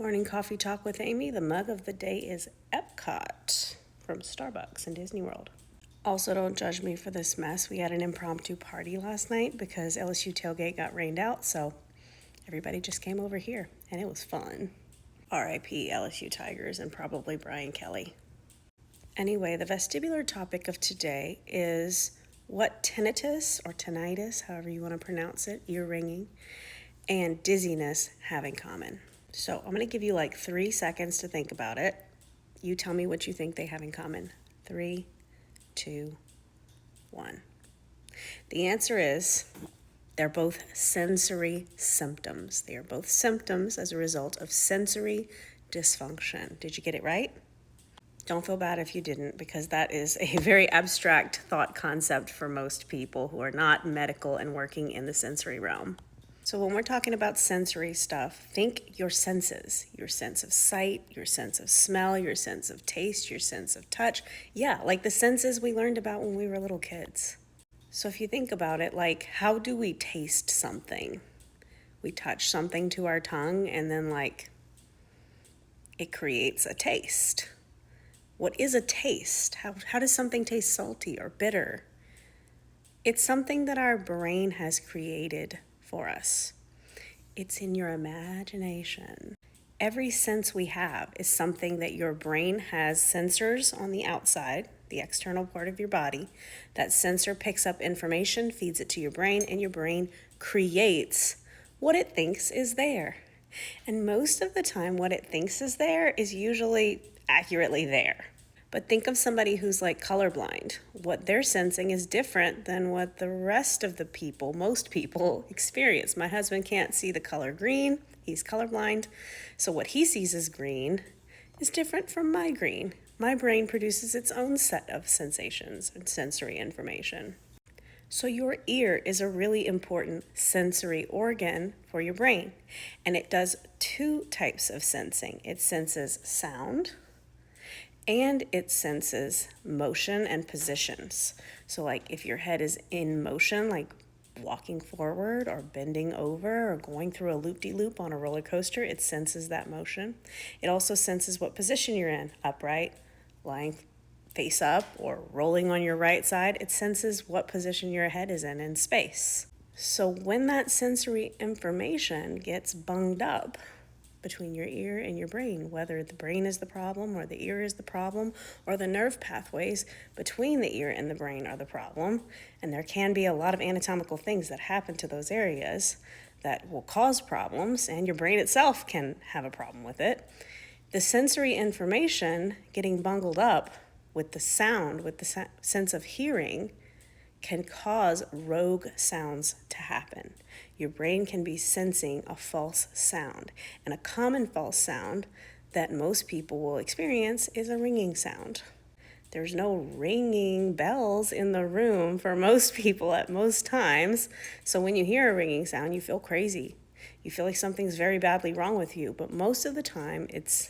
Morning coffee talk with Amy. The mug of the day is Epcot from Starbucks in Disney World. Also, don't judge me for this mess. We had an impromptu party last night because LSU tailgate got rained out, so everybody just came over here, and it was fun. R.I.P. LSU Tigers and probably Brian Kelly. Anyway, the vestibular topic of today is what tinnitus or tinnitus, however you want to pronounce it, ear ringing, and dizziness have in common. So I'm going to give you like 3 seconds to think about it. You tell me what you think they have in common. 3, 2, 1. The answer is they're both sensory symptoms. They are both symptoms as a result of sensory dysfunction. Did you get it right? Don't feel bad if you didn't, because that is a very abstract thought concept for most people who are not medical and working in the sensory realm. So when we're talking about sensory stuff, think your senses, your sense of sight, your sense of smell, your sense of taste, your sense of touch. Yeah, like the senses we learned about when we were little kids. So if you think about it, like how do we taste something? We touch something to our tongue and then it creates a taste. What is a taste? How does something taste salty or bitter? It's something that our brain has created for us. It's in your imagination. Every sense we have is something that your brain has sensors on the outside, the external part of your body. That sensor picks up information, feeds it to your brain, and your brain creates what it thinks is there. And most of the time, what it thinks is there is usually accurately there. But think of somebody who's like colorblind. What they're sensing is different than what the rest of the people, most people, experience. My husband can't see the color green. He's colorblind. So what he sees as green is different from my green. My brain produces its own set of sensations and sensory information. So your ear is a really important sensory organ for your brain. And it does 2 types of sensing. It senses sound, and it senses motion and positions. So like if your head is in motion, like walking forward or bending over or going through a loop-de-loop on a roller coaster, it senses that motion. It also senses what position you're in, upright, lying face up, or rolling on your right side. It senses what position your head is in space. So when that sensory information gets bunged up between your ear and your brain, whether the brain is the problem or the ear is the problem, or the nerve pathways between the ear and the brain are the problem, and there can be a lot of anatomical things that happen to those areas that will cause problems, and your brain itself can have a problem with it. The sensory information getting bungled up with the sound, with the sense of hearing, can cause rogue sounds to happen. Your brain can be sensing a false sound. And a common false sound that most people will experience is a ringing sound. There's no ringing bells in the room for most people at most times. So when you hear a ringing sound, you feel crazy. You feel like something's very badly wrong with you. But most of the time, it's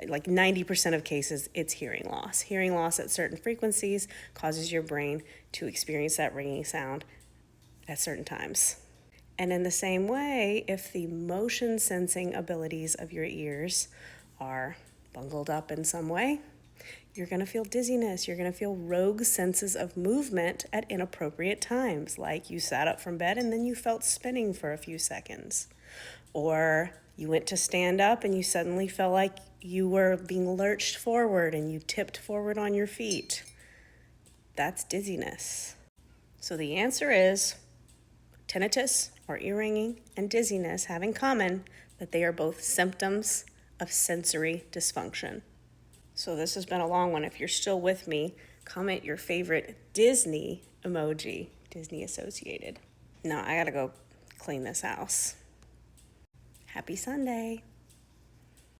like 90% of cases, it's hearing loss. Hearing loss at certain frequencies causes your brain to experience that ringing sound at certain times. And in the same way, if the motion sensing abilities of your ears are bungled up in some way, you're going to feel dizziness. You're going to feel rogue senses of movement at inappropriate times, like you sat up from bed and then you felt spinning for a few seconds. Or you went to stand up and you suddenly felt like you were being lurched forward and you tipped forward on your feet. That's dizziness. So the answer is tinnitus or ear ringing and dizziness have in common that they are both symptoms of sensory dysfunction. So this has been a long one. If you're still with me, comment your favorite Disney emoji, Disney associated. Now I gotta go clean this house. Happy Sunday.